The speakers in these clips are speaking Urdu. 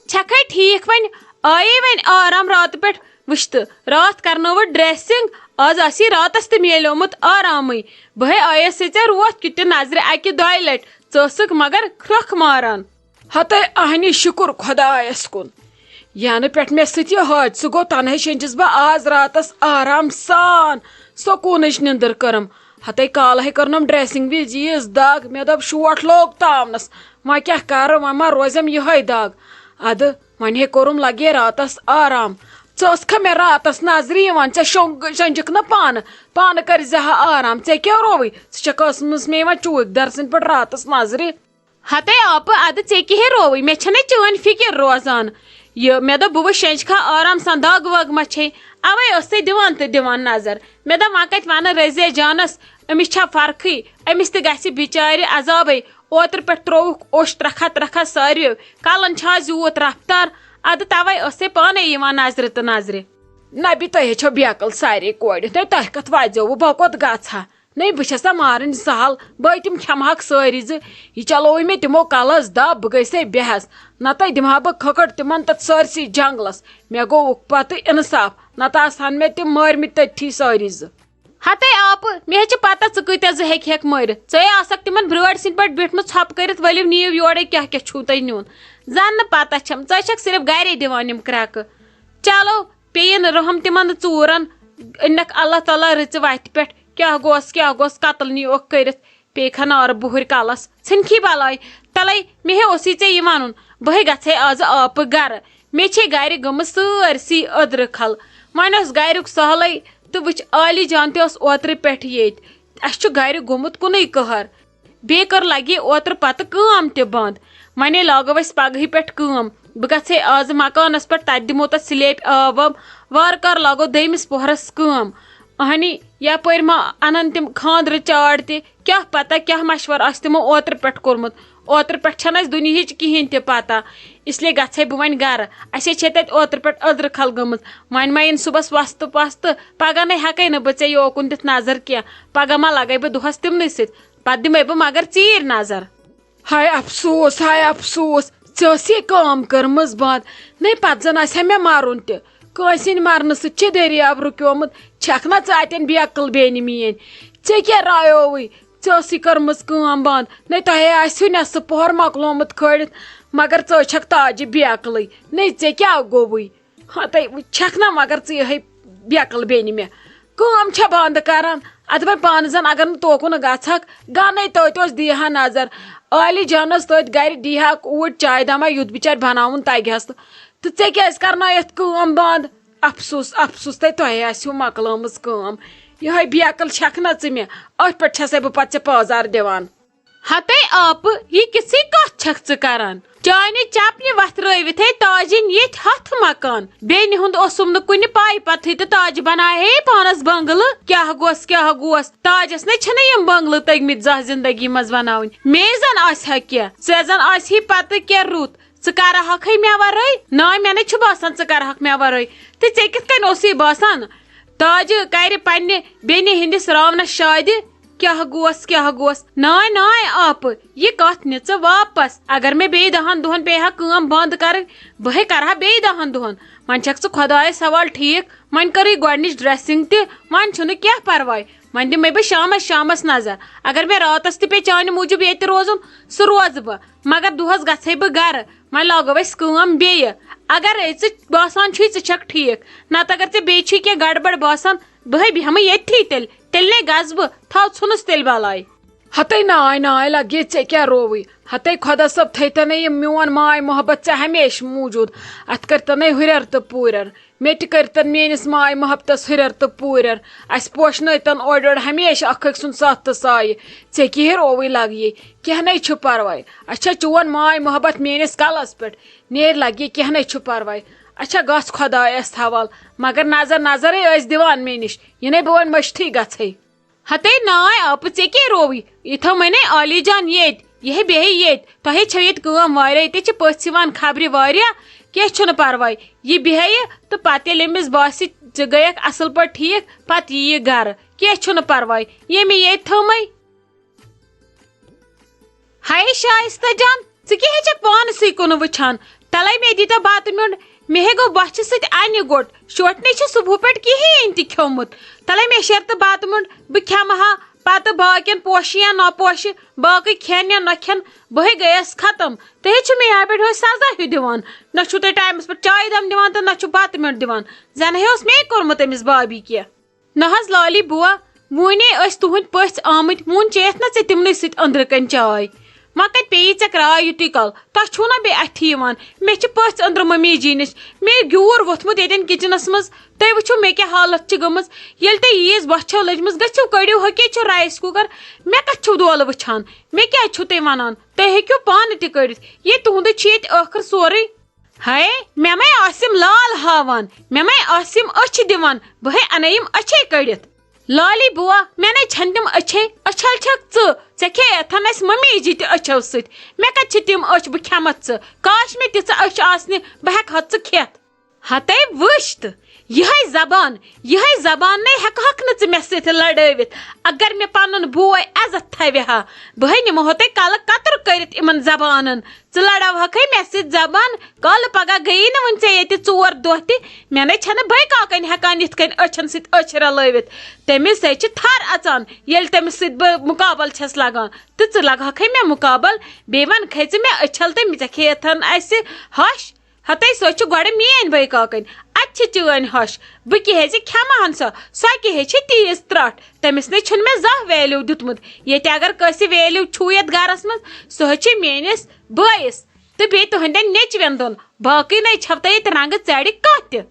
چھکھے ٹھیک ون آئی ون آرام رات پہ وشت رات کرنو ڈریسنگ آز آسی راتس تہ میلیومت آرامے بہے آیس ژے روت کیُتھ نظر اکہ دۄیہِ لٹہِ ژٕسک مگر کھرٛکھ ماران ہتے اہنی شکر خدایس کن ینہ پہ مے سۭتۍ یہ حٲدثہٕ گوٚو تنہے شنجس بہ آز راتس آرام سان سکوٗنٕچ نندر کٔرم ہتے کالہے کٔرنم ڈریسنگ وز ییٖژ دگ مے دوٚپ شوٹھ لوگ تاونس وۄنۍ کیٛاہ کرٕ وۄنۍ ما روزم یہے دگ ادٕ وۄنۍ ہے کوٚرُم لگے راتس آرام ژٕ ٲسکھا مے راتس نظرِ یِوان ژےٚ شۄنٛجکھ نا پانہٕ کٔرزِہا آرام ژےٚ کیٛاہ رووٕے ژٕ چھکھ ٲسمٕژ مےٚ یِوان چوٗکۍ در سٕنٛدۍ پٲٹھۍ راتس نظرِ ہتے آپہٕ ادٕ ژےٚ کیٛاہ رووٕے مےٚ چھنَے چٲنۍ فکر روزان یہ مے دوٚپ بہٕ وٕچھ شٮ۪نٛجہِ کھا آرام سان دگ وگ ما چھے اوے ٲس ژےٚ دِوان تہٕ دِوان نظر مے دوٚپ وۄنۍ کتہِ ونہٕ رزے جانس أمِس چھا فرقٕے أمِس تہِ گژھِ بِچارِ عذابے اوترٕ پٮ۪ٹھ ترووُکھ اوٚش ترکھا ساروِیو کلن چھا زیوٗت رفتار ادٕ توے ٲس ژےٚ پانے یِوان نظرِ تہٕ نظرِ نبی تُہۍ چھو بیکل سارے کورِ نَے تۄہہِ کتھ واتیووٕ بہٕ کوٚت گژھٕ ہا نَے بہٕ چھس مارٕنۍ سہل بہٕ تِم کھٮ۪مہاکھ سٲری زٕ یہِ چلووٕے مےٚ تِمو کلس دب بہٕ گٔیسے بےٚحٮ۪س نتہٕ دِمہا بہٕ کھٔکٕڑ تِمن تتھ سٲرسٕے جنگلس مےٚ گوٚوُکھ پتہٕ انصاف نتہٕ آسہن مےٚ تِم مٲرمٕتۍ تٔتھی سٲری زٕ ہتے آپہٕ مےٚ چھِ پتہ ژٕ کۭتیاہ زٕ ہیٚکہِ مٲرِتھ ژے آسکھ تِمن برٲرۍ سٕنٛدۍ پٲٹھۍ بیٖٹھمٕژ ژھۄپہٕ کٔرِتھ ؤلِو نِیِو یورے کیٛاہ کیٛاہ چھُو تۄہہِ نیُن زن نہٕ پتہ چھم ژٕ چھکھ صرف گرے دِوان یِم کرٛٮ۪کہٕ چلو پیٚیہِ نہٕ رحم تِمن نہٕ ژوٗرن أنکھ اللہ تعالیٰ رٕژِ وتہِ پٮ۪ٹھ کیٛاہ گوٚژھ قتل نیوکھ کٔرِتھ پیٚیہِ کھا نارٕ بُہٕرۍ کلس ژھٕنکھی بلاے تلے مےٚ ہے اوسُے ژےٚ یہِ ونُن بہے گژھے آز آپہٕ گرٕ مےٚ چھے گرِ گٔمٕژ سٲرسٕے أدرٕ کھل وۄنۍ اوس گریُک سہلے تہٕ وٕچھ عالی جان تہِ اوس اوترٕ پٮ۪ٹھ ییٚتہِ اسہِ چھُ گرِ گوٚمُت کُنُے قہر بیٚیہِ کٔر لگے اوترٕ پتہٕ کٲم تہِ بنٛد وۄنۍ لاگو أسۍ پگہٕے پٮ۪ٹھ کٲم بہٕ گژھے آز مکانس پٮ۪ٹھ تتہِ دِمو تتھ سلیپہِ آب واب وارٕ کارٕ لاگو دٔیمِس پۄہرس کٲم اہنی یپٲرۍ ما انن تِم خاندرٕ چاڑ تہِ کیٛاہ پتہ کیٛاہ مشور آسہِ تِمو اوترٕ پٮ۪ٹھ کوٚرمُت اوترٕ پٮ۪ٹھ چھنہٕ اسہِ دُنہِچ کہیٖنۍ تہِ پتہ اسلیے گژھے بہٕ وۄنۍ گرٕ اسے چھے تتہِ اوترٕ پٮ۪ٹھ أدرٕ کھل گٔمٕژ وۄنۍ ما یِن صُبحس وستہٕ پستہٕ پگہہ نَے ہٮ۪کے نہٕ بہٕ ژےٚ یوکُن دِتھ نظر کینٛہہ پگہہ ما لگے بہٕ دۄہس تِمنٕے سۭتۍ پتہٕ دِمے بہٕ مگر ژیٖرۍ نظر ہاے افسوٗس ژےٚ ٲس یہِ کٲم کٔرمٕژ بنٛد نَے پتہٕ زن آسہِ ہا مےٚ مرُن تہِ کٲنٛسہِ ہِنٛدِ مرنہٕ سۭتۍ چھِ دٔریاب رُکیومُت چھکھ نا ژٕ اتٮ۪ن بیکٕل بیٚنہِ میٲنۍ ژےٚ کیٛاہ رایووٕے ژےٚ ٲسٕے کٔرمٕژ کٲم بنٛد نَے تۄہے آسِوٕ نٮ۪صٕف پۄہر مۄکلومُت کھٲلِتھ مگر ژٕ چھکھ تاجہِ بیکلٕے نَے ژےٚ کیٛاہ گوٚوُے ہتے چھکھ نا مگر ژٕ یِہے بیکل بیٚنہِ مےٚ کٲم چھےٚ بنٛد کران ادٕ وۄنۍ پانہٕ زن اگر نہٕ توکُن گژھکھ گانے تٔتۍ اوس دیٖہا نظر عالی جانس تٔتۍ گرِ دیٖہاکھ اوٗرۍ چاے دما یُتھ بِچارِ بناوُن تگہس تہٕ ژےٚ کیٛازِ کرنٲیتھ کٲم بنٛد افسوٗس تۄہے آسِوٕ مۄکلٲمٕژ کٲم یِہے بیکل چھکھ نا ژٕ مےٚ أتھۍ پٮ۪ٹھ چھسے بہٕ پتہٕ ژےٚ پٲزار دِوان ہتے آپہٕ یہِ کِژھٕے کتھ چھکھ ژٕ کران چانہِ چپنہِ وتھرٲوِتھ ہے تاجِن ییٚتھۍ ہتھ مکان بیٚنہِ ہُنٛد اوسُم نہٕ کُنہِ پاے پتہٕ تہٕ تاجہِ بناوہے پانس بنگلہٕ کیٛاہ گوٚژھ تاجس نے چھنہٕ یِم بنگلہٕ تٔگمٕتۍ زانٛہہ زندگی منٛز بناوٕنۍ مے زن آسہِ ہا کینٛہہ ژےٚ زن آسہِ ہے پتہٕ کینٛہہ رُت ژٕ کرہاکھے مےٚ ورٲے نا مےٚ نَے چھُ باسان ژٕ کرہاکھ مےٚ ورٲے تہٕ ژےٚ کِتھ کٔنۍ اوسُے باسان تاجہِ کرِ پننہِ بیٚنہِ ہٕنٛدِس راونس شادِ کیٛاہ گوٚژھ ناے آپہٕ یہِ کتھ نہِ ژٕ واپس اگر مےٚ بیٚیہِ 10 دۄہن پیٚیہِ ہا کٲم بنٛد کرٕنۍ بہٕ ہے کرٕ ہا بیٚیہِ 10 دۄہن وۄنۍ چھکھ ژٕ خۄدایس حوالہٕ ٹھیٖک وۄنۍ کٔرٕے گۄڈنِچ ڈریسنگ تہِ وۄنۍ چھُنہٕ کینٛہہ پرواے وۄنۍ دِمے بہٕ شامس نظر اگر مےٚ راتس تہِ پیٚیہِ چانہِ موٗجوٗب ییٚتہِ روزُن سُہ روزٕ بہٕ مگر دۄہس گژھے بہٕ گرٕ وۄنۍ لاگو أسۍ کٲم بیٚیہِ اگرے ژٕ باسان چھُے ژٕ چھکھ ٹھیٖک نتہٕ اگر ژےٚ بیٚیہِ چھُے کینٛہہ گڑبڑ باسان بہٕ ہے بیٚہمہٕ ییٚتھی تیٚلہِ نے گژھٕ بہٕ تھاو ژھُنُس تیٚلہِ بلاے ہتے ناے لگے ژےٚ کیٛاہ رووٕے ہتے خۄدا صٲب تھٲیتَنَے یہِ میون ماے محبت ژےٚ ہمیشہٕ موٗجوٗد اتھ کٔرتَنَے ہُرٮ۪ر تہٕ پوٗرٮ۪ر مےٚ تہِ کٔرتن میٲنِس ماے محبتس ہُرٮ۪ر تہٕ پوٗرٮ۪ر اَسہِ پوشنٲیتن اورٕ ہمیشہٕ اکھ أکۍ سُنٛد ساتھ تہٕ سایہِ ژےٚ کیٛاہ رووٕے لگیے کینٛہہ نَے چھُ پرواے اچھا چون ماے محبت میٲنِس کلس پٮ۪ٹھ نیرِ لگے کینٛہہ نَے چھُ پرواے اچھا گژھ خۄدایس حوالہٕ مگر نظرے ٲسۍ دِوان مےٚ نِش یہِ نَے بہٕ وۄنۍ مٔشتھٕے گژھے ہتے ناے آپہٕ ژےٚ کیٛاہ رووٕے یہِ تھٲومَے عالی جان ییٚتہِ یہِ ہے بیٚہہِ ییٚتہِ تۄہے چھو ییٚتہِ کٲم واریاہ ییٚتہِ چھِ پٔژھۍ یِوان خبرِ واریاہ کینٛہہ چھُنہٕ پرواے یہِ بیٚہہِ تہٕ پتہٕ ییٚلہِ أمِس باسہِ ژٕ گٔیکھ اصل پٲٹھۍ ٹھیٖک پتہٕ یہِ گرٕ کینٛہہ چھُنہٕ پرواے ییٚمہِ ییٚتہِ تھٲومَے ہاے شایستہ جان ژٕ کیٛاہ چھکھ پانسٕے کُن وٕچھان تلے مے دیتا بات میون مے گو بچہ ست ان گوٹ شوٹنے صبح پہ کہین تہ کھومت تلے مے شرط بات میون بہ کھم ہا پتہ باقین پوش یا نہ پوش باقی کھین یا نہ کھین بہ گیس ختم تہ مے یہ پہ سزا ہی دان نہ تھی ٹائمس پہ چائے دم دان تو نہ بت میٹ دان زن ہے مے کورمت امس بابی کی نہ لالی بوا ونے تہند پٔژھۍ آمت وون چیت نا ژے تمنے ست أندرٕ کن چاے ما کت پی ژے کراے یُتُے کال تۄہہِ چھُو نا بیٚیہِ اَتھِ یِوان مےٚ چھِ پٔژھۍ أندرٕ مٔمی جی نِش مےٚ گیوٗر ووٚتھمُت ییٚتٮ۪ن کِچنس منٛز تُہۍ وٕچھِو مےٚ کیٛاہ حالت چھِ گٔمٕژ ییٚلہِ تُہۍ ییٖژ بۄچھِ چھو لٔجمٕژ گٔژھِو کٔڑِو ہوٚکے چھُ رایس کُکر مےٚ کتھ چھُو دولہٕ وٕچھان مےٚ کیٛازِ چھُو تُہۍ ونان تُہۍ ہیٚکِو پانہٕ تہِ کٔڑِتھ یہِ تُہُنٛدُے چھُ ییٚتہِ ٲخٕر سورُے ہے مےٚ مے آسِم لال ہاوان مےٚ مے آسِم أچھ دِوان بہٕ ہے اَنٲیِم أچھے کٔڑِتھ لالی بوا مےٚ نے چھن تِم أچھے أچھل چھکھ ژٕ کھیٚیتھن اَسہِ مٔمی جی تہِ أچھو سۭتۍ مےٚ کتہِ چھِ تِم أچھ بہٕ کھٮ۪متھ ژٕ کاش مےٚ تِژھ أچھ آسنہِ بہٕ ہٮ۪کہٕ ہا ژٕ کھٮ۪تھ ہتے وٕچھ تہٕ یِہے زبان نے ہٮ۪کہٕ نہٕ ژٕ مےٚ سۭتۍ لڑٲوِتھ اگر مےٚ پنُن بوے عزت تھاوِ ہا بہٕ ہے نِمہو تۄہہِ کلہٕ کتُر کٔرِتھ یِمن زبانن ژٕ لڑاوہکھے مےٚ سۭتۍ زبان کالہٕ پگاہ گٔیی نہٕ وۄنۍ ژےٚ ییٚتہِ 4 دۄہ تہِ مےٚ نے چھنہٕ بٔے کاکن ہٮ۪کان یِتھ کٔنۍ أچھن سۭتۍ أچھ رلٲوِتھ تٔمِس ہے چھِ تھر اژان ییٚلہِ تٔمِس سۭتۍ بہٕ مُقابل چھس لگان تہٕ ژٕ لگہکھے مےٚ مُقابل بیٚیہِ ونکھے ژٕ مےٚ أچھل تہٕ ژےٚ کھیٚیتھن اَسہِ ہش ہتے سۄ چھِ گۄڈٕ میٲنۍ بٔے کاکٕنۍ اتہِ چھِ چٲنۍ ہش بہٕ کیٛاہ چھِ کھٮ۪مہن سۄ کیٛاہ چھِ تیٖژ ترٹھ تٔمِس نے چھُنہٕ مےٚ زانٛہہ ویلیوٗ دیُتمُت ییٚتہِ اگر کٲنٛسہِ ویلیوٗ چھُو یتھ گرس منٛز سۄ چھِ میٲنِس بٲیِس تہٕ بیٚیہِ تُہنٛدٮ۪ن نیٚچوٮ۪ن دۄن باقٕے نَے چھو تۄہہِ ییٚتہِ رنٛگہٕ ژَرِ کانٛہہ تہِ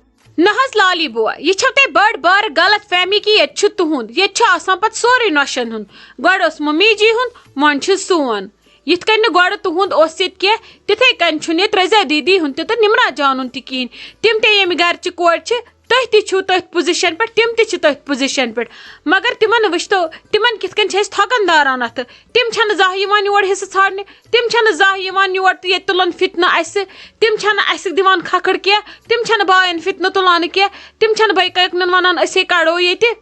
نہ حظ لالی بوا یہِ چھو تۄہہِ بٔڑ بارٕ غلط فہمی کہِ ییٚتہِ چھُ تُہُنٛد ییٚتہِ چھُ آسان پتہٕ سورُے نۄشن ہُنٛد گۄڈٕ اوس ممی جی ہُنٛد وۄنۍ چھُ سون یِتھ کٔنۍ نہٕ گۄڈٕ تُہُنٛد اوس ییٚتہِ کینٛہہ تِتھے کٔنۍ چھُنہٕ ییٚتہِ رضا دیدی ہُنٛد تہِ تہٕ نمرا جانُن تہِ کِہیٖنۍ تِم تہِ ییٚمہِ گرچہِ کورِ چھِ تُہۍ تہِ چھِو تٔتھۍ پُزِشن پٮ۪ٹھ تِم تہِ چھِ تٔتھۍ پُزِشن پٮ۪ٹھ مگر تِمن وٕچھتو تِمن کِتھ کٔنۍ چھِ أسۍ تھۄکن داران اتھٕ تِم چھنہٕ زانٛہہ یِوان یور حصہٕ ژھانڈنہِ تِم چھنہٕ زانٛہہ یِوان یور تہٕ ییٚتہِ تُلان فِتنہٕ اَسہِ تِم چھنہٕ اَسہِ دِوان کھکھٕر کینٛہہ تِم چھنہٕ باین فِتنہٕ تُلان کینٛہہ تِم چھنہٕ بٔے کاکنٮ۪ن ونان أسۍ ہے کڑو ییٚتہِ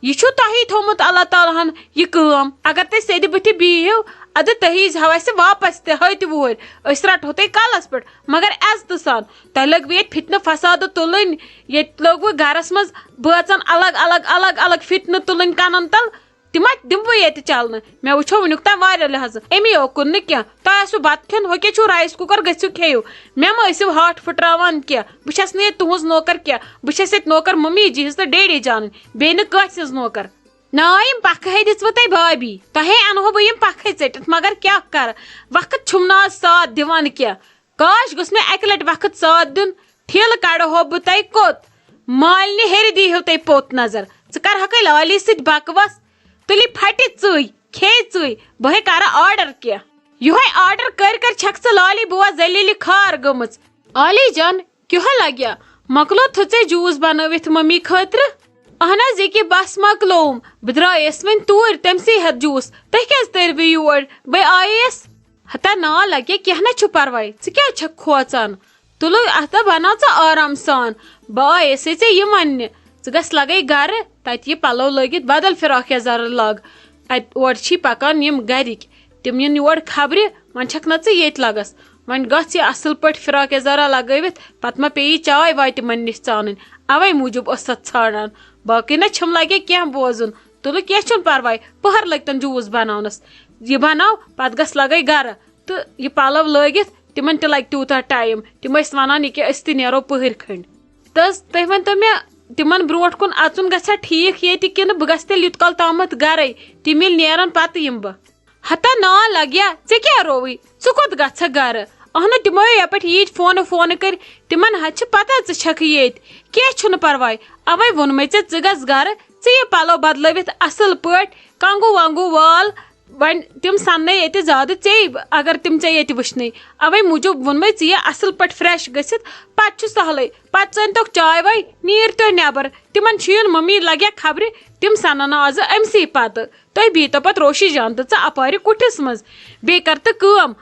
یہ چھُ تۄہی تھوٚومُت اللہ تعالیٰ ہن یہِ کٲم اگر تُہۍ سیٚدِ بٕتھِ بِہِو ادٕ تُہۍ ییٖزہو اَسہِ واپس تہِ ہتہِ وورِ أسۍ رٹہو تۄہہِ کلس پٮ۪ٹھ مگر عزتہٕ سان تۄہہِ لٔگوٕ ییٚتہِ فِتنہٕ فسادٕ تُلٕنۍ ییٚتہِ لوگوٕ گرس منٛز بٲژن الگ الگ الگ الگ فِتنہٕ تُلٕنۍ کنن تل تِم دِمہٕ بہٕ ییٚتہِ چلنہٕ مےٚ وٕچھو وُنیُک تام واریاہ لحاظہٕ امی اوکُن نہٕ کینٛہہ تۄہہِ آسِوٕ بتہٕ کھیوٚن ہوٚکے چھُو رایس کُکر گٔژھِو کھیٚیِو مےٚ مہ ٲسِو ہاٹھ پھٕٹراوان کینٛہہ بہٕ چھس نہٕ ییٚتہِ تُہٕنٛز نوکر کینٛہہ بہٕ چھس ییٚتہِ نوکر ممی جی ہٕنٛز تہٕ ڈیڈی جانٕنۍ بیٚیہِ نہٕ کٲنٛسہِ ہٕنٛز نوکر نا یِم پکھٕ ہے دِژوٕ تۄہہِ بھابی تۄہے انہو بہٕ یِم پکھے ژٔٹِتھ مگر کیٛاہ کرٕ وقت چھُم نہٕ آز ساتھ دِوان کینٛہہ کاش گوٚژھ مےٚ اکہِ لٹہِ وقت ساتھ دیُن ٹھیلہٕ کڑہو بہٕ تۄہہِ کوٚت مالنہِ ہیٚرِ دیٖہِو تُہۍ پوٚت نظر ژٕ کرہکھے لالی سۭتۍ بکواس تُلہِ پھٹہِ ژٕے کھیٚیہِ ژٕے بہٕ ہے کرٕ آرڈر کینٛہہ یِہوے آرڈر کٔرۍ چھکھ ژٕ لالی بوا ذلیلہِ خار گٔمٕژ عالی جان کیٛاہ لگیا مۄکلوتھٕ ژےٚ جوٗس بنٲوِتھ ممی خٲطرٕ اہن حظ ییٚکیٛاہ بس مۄکلووُم بہٕ درٛایس وۄنۍ توٗرۍ تٔمسٕے ہٮ۪تھ جوٗس تُہۍ کیٛازِ تٔرۍوٕ یور بہٕ آییس ہتا نا لگے کینٛہہ نہ چھُ پرواے ژٕ کیٛازِ چھکھ کھوژان تُلو اَتھا بناو ژٕ آرام سان بہٕ آیسے ژےٚ یہِ وننہِ ژٕ گژھ لگے گرٕ تتہِ یہِ پلو لٲگِتھ بدل فراک یزارٕ لاگ اتہِ اورٕ چھی پکان یِم گرِکۍ تِم یِن یور خبرِ وۄنۍ چھکھ نا ژٕ ییٚتہِ لگس وۄنۍ گژھ یہِ اصل پٲٹھۍ فراک یزارا لگٲوِتھ پتہٕ ما پیٚیی چاے واے تِمن نِش ژانٕنۍ اوے موٗجوٗب ٲس اتھ ژھانڈان باقٕے نہ چھُم لگے کینٛہہ بوزُن تُلہٕ کینٛہہ چھُنہٕ پرواے پٔہر لٔگۍ تن جوٗس بناونس یہِ بناو پتہٕ گژھ لگے گرٕ تہٕ یہِ پلو لٲگِتھ تِمن تہِ لگہِ تیوٗتاہ ٹایم تِم ٲسۍ ونان ییٚکیٛاہ أسۍ تہِ نیرو پٔہرۍ کھٔنڈۍ تہٕ تُہۍ ؤنۍتو مےٚ تِمن برونٛٹھ کُن اژُن گژھیا ٹھیٖک ییٚتہِ کِنہٕ بہٕ گژھٕ تیٚلہِ یوٗت کال تامتھ گرے تِم ییٚلہِ نیرن پتہٕ یِمہٕ بہٕ ہتا نا لگیا ژےٚ کیٛاہ رووٕے ژٕ کوٚت گژھکھ گرٕ اہنُو تِمو یپٲٹھۍ ییٖتۍ فونہٕ کٔرۍ تِمن حظ چھِ پتہ ژٕ چھکھ ییٚتہِ کینٛہہ چھُنہٕ پرواے اوے ووٚنمے ژےٚ گژھ گرٕ ژٕ یہِ پلو بدلٲوِتھ اصل پٲٹھۍ کنگوٗ ونگوٗ وال وۄنۍ تِم سننے ییٚتہِ زیادٕ ژےٚ اگر تِم ژےٚ ییٚتہِ وٕچھنٕے اوے موٗجوٗب ووٚنمے ژٕ یہِ اصل پٲٹھۍ فرٛٮ۪ش گٔژھِتھ پتہٕ چھُ سہلٕے پتہٕ ژٲنۍتوکھ چاے واے نیٖرۍ تُہۍ نٮ۪بر تِمن چھُ یُن ممی لگیا خبرِ تِم سنن آزٕ أمسٕے پتہٕ تُہۍ بِہتو پتہٕ روشی جان تہٕ ژٕ اپارِ کُٹھِس منٛز بیٚیہِ کر تہٕ کٲم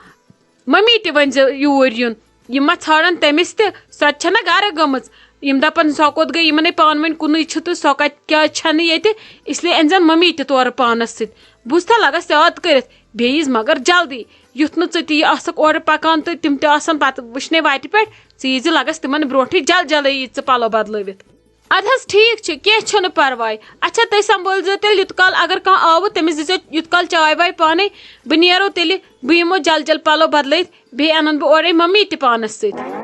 ممی تہِ ؤنۍزِ یوٗرۍ یُن یِم ما ژھانڈن تٔمِس تہِ سۄ تہِ چھنہ گرٕ گٔمٕژ یِم دپن سۄ کوٚت گٔے یِمنے پانہٕ ؤنۍ کُنُے چھُ تہٕ سۄ کتہِ کیٛازِ چھنہٕ ییٚتہِ اس لیے أنۍزن ممی تہِ تورٕ پانس سۭتۍ بوٗزتھا لگس یاد کٔرِتھ بیٚیہِ مگر جلدی یُتھ نہٕ ژٕ تہِ آسکھ اورٕ پکان تہٕ تِم تہِ آسن پتہٕ وٕچھنَے وتہِ پٮ۪ٹھ ژٕ ییٖزِ لگس تِمن برونٛٹھٕے جلدی یی ژٕ پلو بدلٲوِتھ. ادٕ حظ ٹھیٖک چھُ کینٛہہ چھُنہٕ پرواے. اچھا تُہۍ سمبٲلزیٚو تیٚلہِ یوٗت کال اگر کانٛہہ آوٕ تٔمِس دِژیو یوٗت کال چاے واے پانے بہٕ نیرو تیٚلہِ بہٕ یِمو جل پلو بدلٲیِتھ بیٚیہِ انن بہٕ اورے ممی تہِ پانس سۭتۍ.